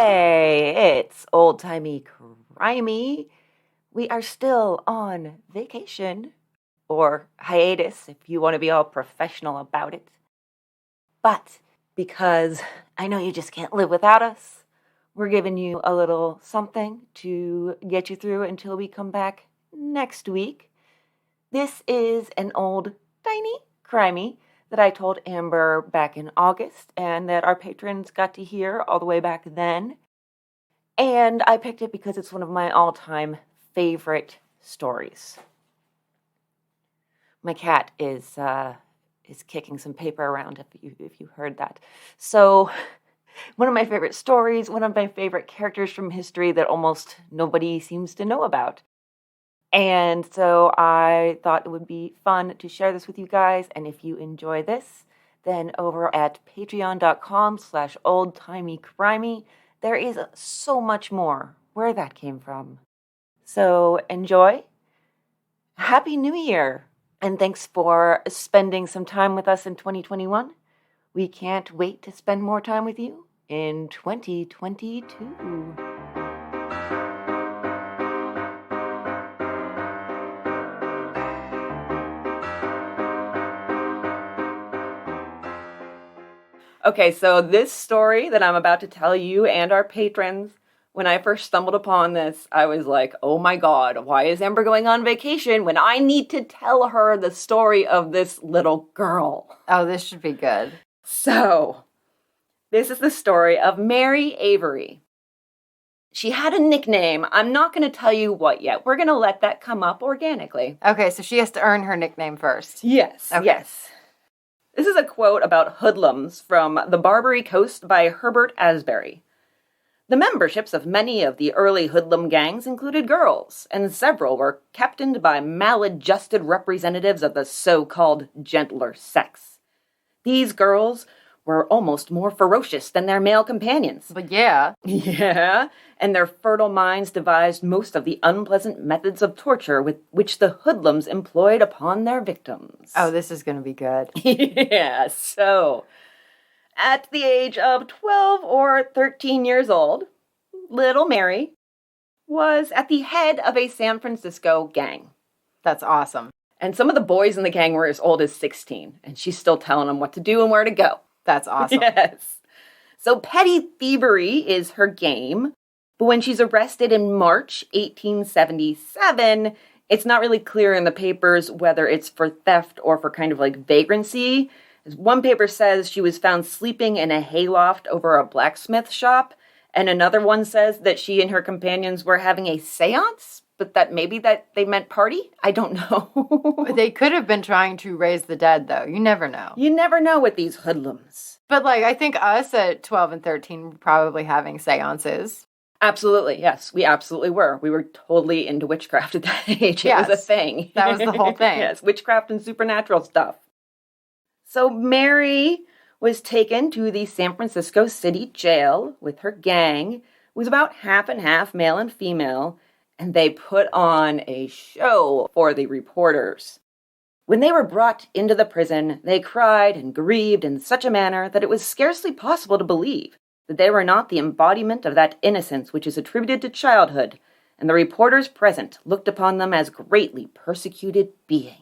Hey, it's Old Timey Crimey. We are still on vacation, or hiatus if you want to be all professional about it. But because I know you just can't live without us, we're giving you a little something to get you through until we come back next week. This is an old Timey Crimey that I told Amber back in August and that our patrons got to hear all the way back then. And I picked it because it's one of my all-time favorite stories. My cat is kicking some paper around if you heard that. So one of my favorite stories, one of my favorite characters from history that almost nobody seems to know about. And so I thought it would be fun to share this with you guys. And if you enjoy this, then over at patreon.com/oldtimeycrimey, there is so much more where that came from. So enjoy. Happy New Year. And thanks for spending some time with us in 2021. We can't wait to spend more time with you in 2022. Okay, so this story that I'm about to tell you and our patrons, when I first stumbled upon this, I was like, oh my God, why is Amber going on vacation when I need to tell her the story of this little girl? Oh, this should be good. So, this is the story of Mary Avery. She had a nickname. I'm not going to tell you what yet. We're going to let that come up organically. Okay, so she has to earn her nickname first. Yes, okay. Yes. This is a quote about hoodlums from The Barbary Coast by Herbert Asbury. The memberships of many of the early hoodlum gangs included girls, and several were captained by maladjusted representatives of the so-called gentler sex. These girls were almost more ferocious than their male companions. But yeah. Yeah, and their fertile minds devised most of the unpleasant methods of torture with which the hoodlums employed upon their victims. Oh, this is going to be good. Yeah, so at the age of 12 or 13 years old, little Mary was at the head of a San Francisco gang. That's awesome. And some of the boys in the gang were as old as 16, and she's still telling them what to do and where to go. That's awesome. Yes. So petty thievery is her game, but when she's arrested in March 1877, it's not really clear in the papers whether it's for theft or for kind of like vagrancy. One paper says she was found sleeping in a hayloft over a blacksmith shop, and another one says that she and her companions were having a seance, but that maybe that they meant party? I don't know. They could have been trying to raise the dead, though. You never know. You never know with these hoodlums. But, I think us at 12 and 13 were probably having seances. Absolutely, yes. We absolutely were. We were totally into witchcraft at that age. It was a thing. That was the whole thing. Yes, witchcraft and supernatural stuff. So Mary was taken to the San Francisco City Jail with her gang. It was about half and half, male and female, and they put on a show for the reporters. When they were brought into the prison, they cried and grieved in such a manner that it was scarcely possible to believe that they were not the embodiment of that innocence which is attributed to childhood, and the reporters present looked upon them as greatly persecuted beings.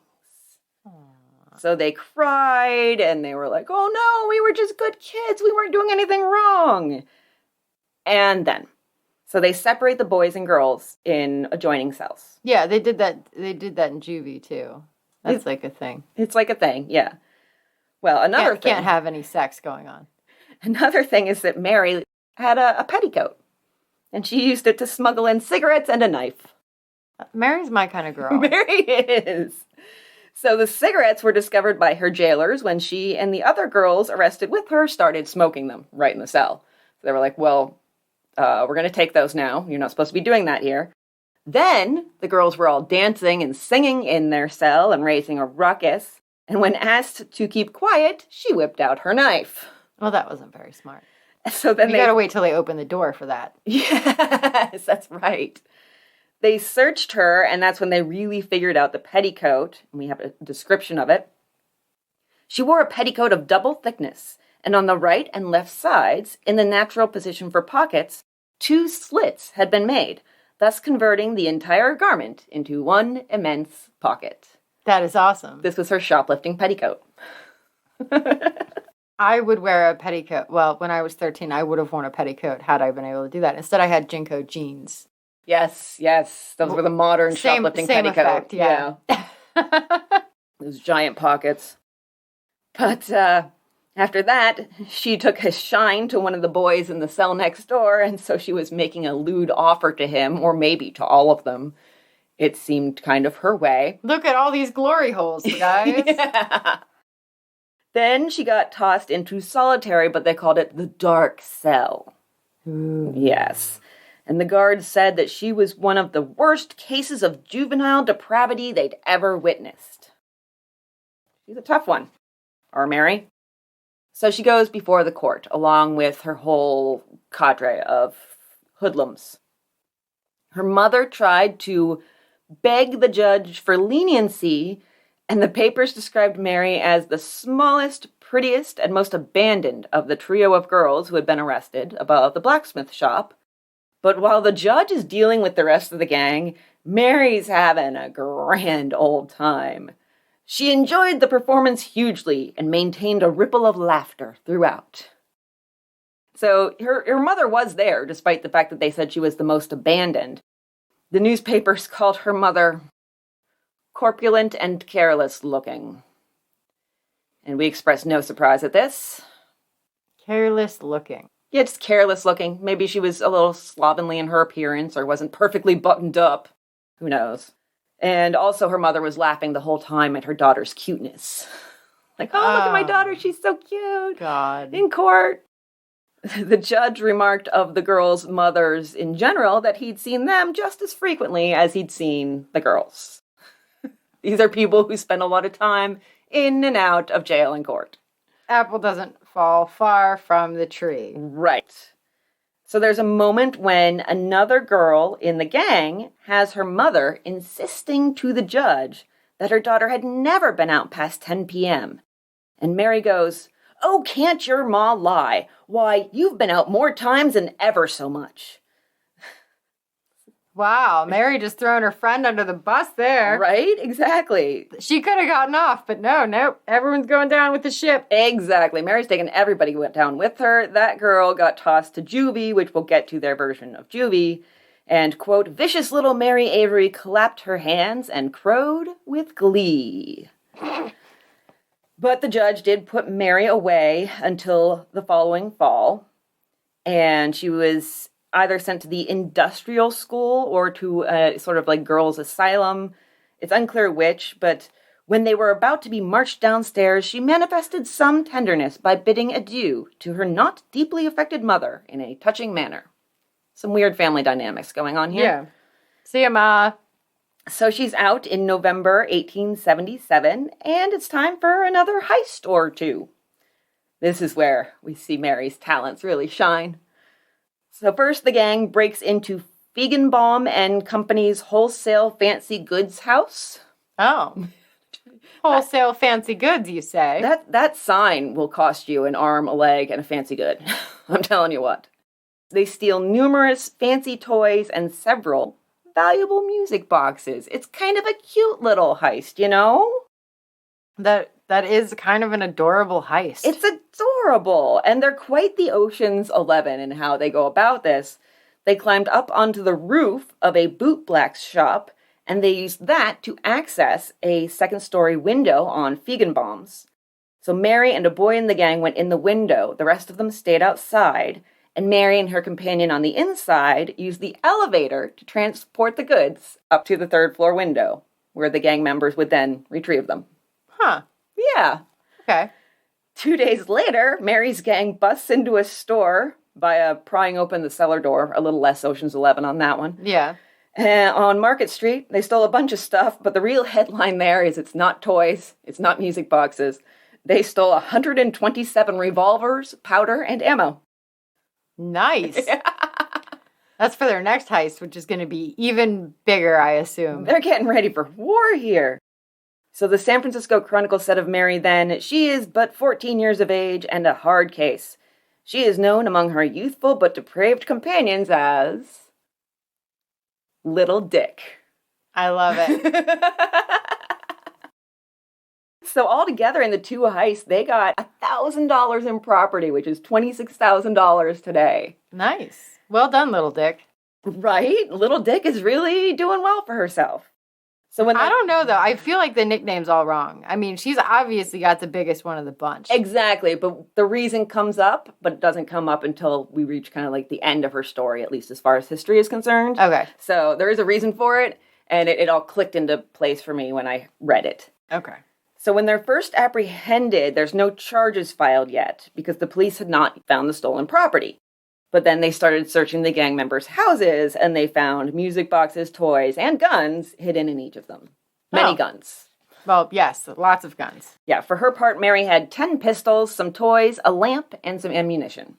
Aww. So they cried, and they were like, oh no, we were just good kids, we weren't doing anything wrong. And then, so they separate the boys and girls in adjoining cells. Yeah, they did that in juvie, too. That's like a thing. It's like a thing, yeah. Well, another thing... Can't have any sex going on. Another thing is that Mary had a petticoat, and she used it to smuggle in cigarettes and a knife. Mary's my kind of girl. Mary is. So the cigarettes were discovered by her jailers when she and the other girls arrested with her started smoking them right in the cell. So they were like, well, we're going to take those now. You're not supposed to be doing that here. Then the girls were all dancing and singing in their cell and raising a ruckus. And when asked to keep quiet, she whipped out her knife. Well, that wasn't very smart. So then you gotta wait till they open the door for that. Yes, that's right. They searched her, and that's when they really figured out the petticoat. And we have a description of it. She wore a petticoat of double thickness, and on the right and left sides, in the natural position for pockets, 2 slits had been made, thus converting the entire garment into one immense pocket. That is awesome. This was her shoplifting petticoat. I would wear a petticoat. Well, when I was 13, I would have worn a petticoat had I been able to do that. Instead, I had Jinko jeans. Yes. Those were the modern shoplifting petticoat. Effect, yeah. Those giant pockets. But after that, she took a shine to one of the boys in the cell next door, and so she was making a lewd offer to him, or maybe to all of them. It seemed kind of her way. Look at all these glory holes, guys. Yeah. Then she got tossed into solitary, but they called it the dark cell. Ooh. Yes. And the guards said that she was one of the worst cases of juvenile depravity they'd ever witnessed. She's a tough one. Our Mary. So she goes before the court, along with her whole cadre of hoodlums. Her mother tried to beg the judge for leniency, and the papers described Mary as the smallest, prettiest, and most abandoned of the trio of girls who had been arrested above the blacksmith shop. But while the judge is dealing with the rest of the gang, Mary's having a grand old time. She enjoyed the performance hugely and maintained a ripple of laughter throughout. So her mother was there, despite the fact that they said she was the most abandoned. The newspapers called her mother corpulent and careless looking. And we expressed no surprise at this. Careless looking. Yeah, just careless looking. Maybe she was a little slovenly in her appearance or wasn't perfectly buttoned up. Who knows? And also her mother was laughing the whole time at her daughter's cuteness. Like, oh, look at my daughter, she's so cute. God. In court. The judge remarked of the girls' mothers in general that he'd seen them just as frequently as he'd seen the girls. These are people who spend a lot of time in and out of jail and court. Apple doesn't fall far from the tree. Right. So there's a moment when another girl in the gang has her mother insisting to the judge that her daughter had never been out past 10 p.m. And Mary goes, "Oh, can't your ma lie? Why, you've been out more times than ever so much." Wow, Mary just throwing her friend under the bus there. Right? Exactly. She could have gotten off, but nope. Everyone's going down with the ship. Exactly. Mary's taking everybody who went down with her. That girl got tossed to juvie, which we'll get to their version of juvie. And, quote, vicious little Mary Avery clapped her hands and crowed with glee. But the judge did put Mary away until the following fall. And she was either sent to the industrial school or to a sort of like girls' asylum. It's unclear which, but when they were about to be marched downstairs, she manifested some tenderness by bidding adieu to her not deeply affected mother in a touching manner. Some weird family dynamics going on here. Yeah. See ya, Ma. So she's out in November 1877, and it's time for another heist or two. This is where we see Mary's talents really shine. So first, the gang breaks into Feigenbaum and Company's wholesale fancy goods house. Oh. Wholesale fancy goods, you say? That sign will cost you an arm, a leg, and a fancy good. I'm telling you what. They steal numerous fancy toys and several valuable music boxes. It's kind of a cute little heist, you know? That is kind of an adorable heist. It's adorable, and they're quite the Ocean's 11 in how they go about this. They climbed up onto the roof of a bootblack's shop, and they used that to access a second-story window on Feigenbaum's. So Mary and a boy in the gang went in the window. The rest of them stayed outside, and Mary and her companion on the inside used the elevator to transport the goods up to the third-floor window, where the gang members would then retrieve them. Huh. Yeah. Okay. 2 days later, Mary's gang busts into a store by prying open the cellar door. A little less Ocean's 11 on that one. Yeah. On Market Street, they stole a bunch of stuff, but the real headline there is it's not toys, it's not music boxes. They stole 127 revolvers, powder, and ammo. Nice. That's for their next heist, which is going to be even bigger, I assume. They're getting ready for war here. So the San Francisco Chronicle said of Mary then, "She is but 14 years of age and a hard case. She is known among her youthful but depraved companions as Little Dick." I love it. So altogether in the two heists, they got $1,000 in property, which is $26,000 today. Nice. Well done, Little Dick. Right? Little Dick is really doing well for herself. So when I don't know, though. I feel like the nickname's all wrong. I mean, she's obviously got the biggest one of the bunch. Exactly, but the reason comes up, but it doesn't come up until we reach kind of like the end of her story, at least as far as history is concerned. Okay. So there is a reason for it, and it all clicked into place for me when I read it. Okay. So when they're first apprehended, there's no charges filed yet because the police had not found the stolen property. But then they started searching the gang members' houses, and they found music boxes, toys, and guns hidden in each of them. Many guns. Well, yes, lots of guns. Yeah, for her part, Mary had 10 pistols, some toys, a lamp, and some ammunition.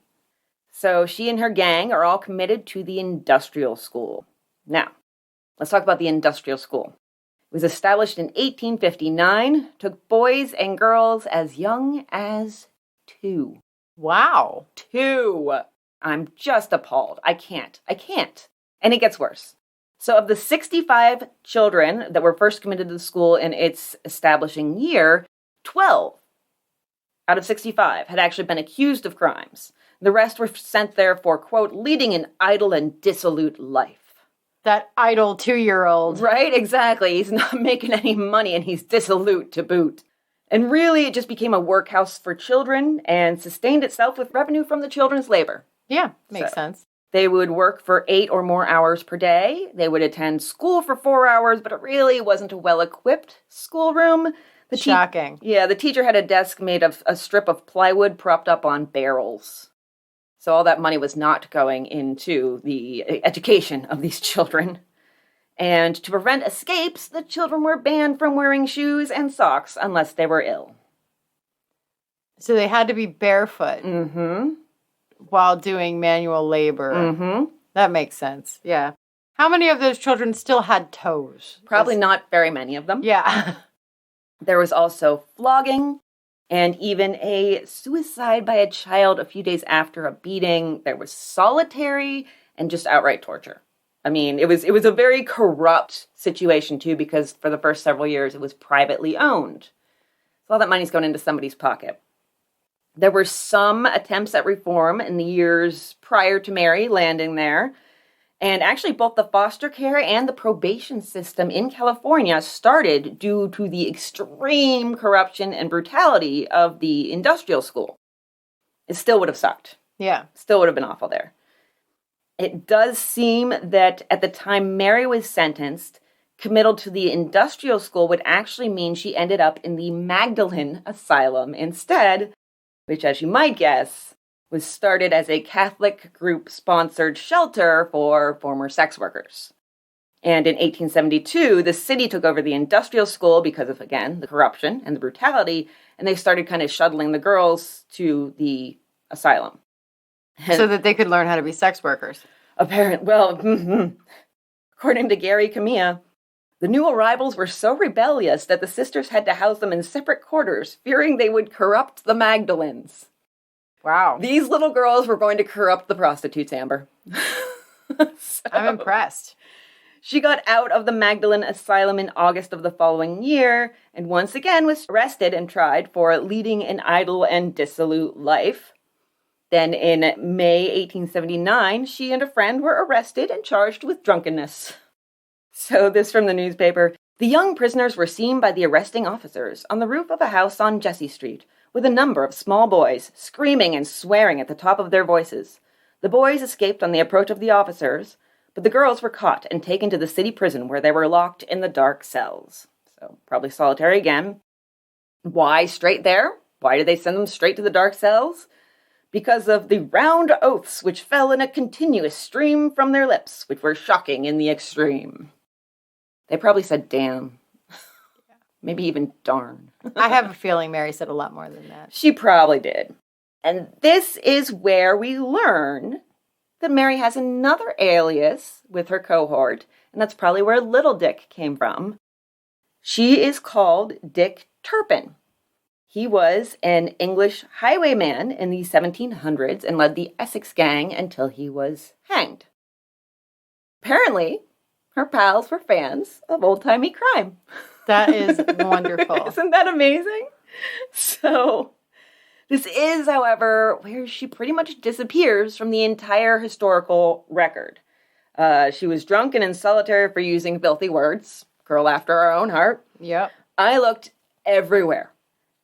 So she and her gang are all committed to the industrial school. Now, let's talk about the industrial school. It was established in 1859, took boys and girls as young as 2. Wow. 2! I'm just appalled. I can't. And it gets worse. So of the 65 children that were first committed to the school in its establishing year, 12 out of 65 had actually been accused of crimes. The rest were sent there for, quote, leading an idle and dissolute life. That idle 2-year-old. Right, exactly. He's not making any money and he's dissolute to boot. And really, it just became a workhouse for children and sustained itself with revenue from the children's labor. Yeah, makes sense. They would work for 8 or more hours per day. They would attend school for 4 hours, but it really wasn't a well-equipped schoolroom. Shocking. The teacher had a desk made of a strip of plywood propped up on barrels. So all that money was not going into the education of these children. And to prevent escapes, the children were banned from wearing shoes and socks unless they were ill. So they had to be barefoot. Mm-hmm. While doing manual labor. Mm-hmm. That makes sense. Yeah. How many of those children still had toes? Probably not very many of them. Yeah. There was also flogging and even a suicide by a child a few days after a beating. There was solitary and just outright torture. I mean, it was a very corrupt situation, too, because for the first several years it was privately owned. So all that money's going into somebody's pocket. There were some attempts at reform in the years prior to Mary landing there. And actually, both the foster care and the probation system in California started due to the extreme corruption and brutality of the industrial school. It still would have sucked. Yeah. Still would have been awful there. It does seem that at the time Mary was sentenced, committal to the industrial school would actually mean she ended up in the Magdalene Asylum instead, which, as you might guess, was started as a Catholic group-sponsored shelter for former sex workers. And in 1872, the city took over the industrial school because of, again, the corruption and the brutality, and they started kind of shuttling the girls to the asylum. So that they could learn how to be sex workers. According to Gary Kamiya, the new arrivals were so rebellious that the sisters had to house them in separate quarters, fearing they would corrupt the Magdalenes. Wow. These little girls were going to corrupt the prostitutes, Amber. I'm impressed. She got out of the Magdalene Asylum in August of the following year, and once again was arrested and tried for leading an idle and dissolute life. Then in May 1879, she and a friend were arrested and charged with drunkenness. So this from the newspaper. The young prisoners were seen by the arresting officers on the roof of a house on Jessie Street, with a number of small boys, screaming and swearing at the top of their voices. The boys escaped on the approach of the officers, but the girls were caught and taken to the city prison where they were locked in the dark cells. So, probably solitary again. Why straight there? Why did they send them straight to the dark cells? Because of the round oaths which fell in a continuous stream from their lips, which were shocking in the extreme. They probably said damn. Maybe even darn. I have a feeling Mary said a lot more than that. She probably did. And this is where we learn that Mary has another alias with her cohort, and that's probably where Little Dick came from. She is called Dick Turpin. He was an English highwayman in the 1700s and led the Essex Gang until he was hanged. Apparently, her pals were fans of old-timey crime. That is wonderful. Isn't that amazing? So, this is, however, where she pretty much disappears from the entire historical record. She was drunk and in solitary for using filthy words. Girl after our own heart. Yep. I looked everywhere,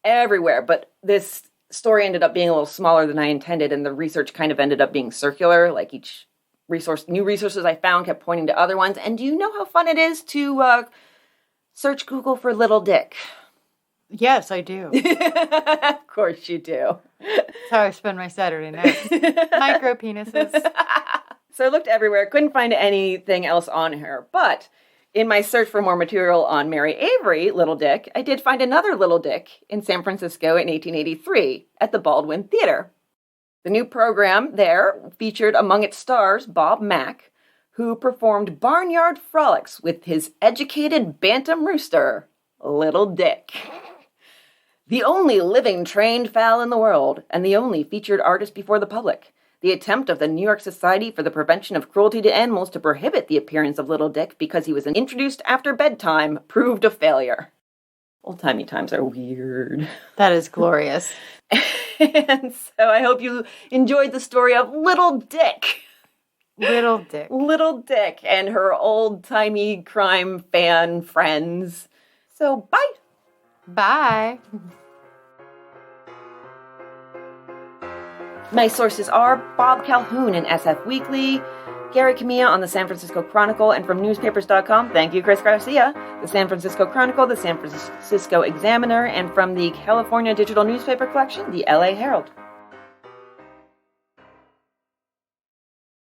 but this story ended up being a little smaller than I intended, and the research kind of ended up being circular. Like each new resources I found kept pointing to other ones. And do you know how fun it is to search Google for Little Dick? Yes, I do. Of course you do. That's how I spend my Saturday night. Micro penises. So I looked everywhere, couldn't find anything else on her. But in my search for more material on Mary Avery, Little Dick, I did find another Little Dick in San Francisco in 1883 at the Baldwin Theater. The new program there featured among its stars Bob Mack, who performed barnyard frolics with his educated bantam rooster, Little Dick. The only living trained fowl in the world, and the only featured artist before the public. The attempt of the New York Society for the Prevention of Cruelty to Animals to prohibit the appearance of Little Dick because he was introduced after bedtime proved a failure. Old-timey times are weird. That is glorious. And so I hope you enjoyed the story of Little Dick. Little Dick. Little Dick and her old-timey crime fan friends. So, bye! Bye. My sources are Bob Calhoun in SF Weekly, Gary Kamiya on the San Francisco Chronicle, and from newspapers.com, thank you, Chris Garcia, the San Francisco Chronicle, the San Francisco Examiner, and from the California Digital Newspaper Collection, the LA Herald.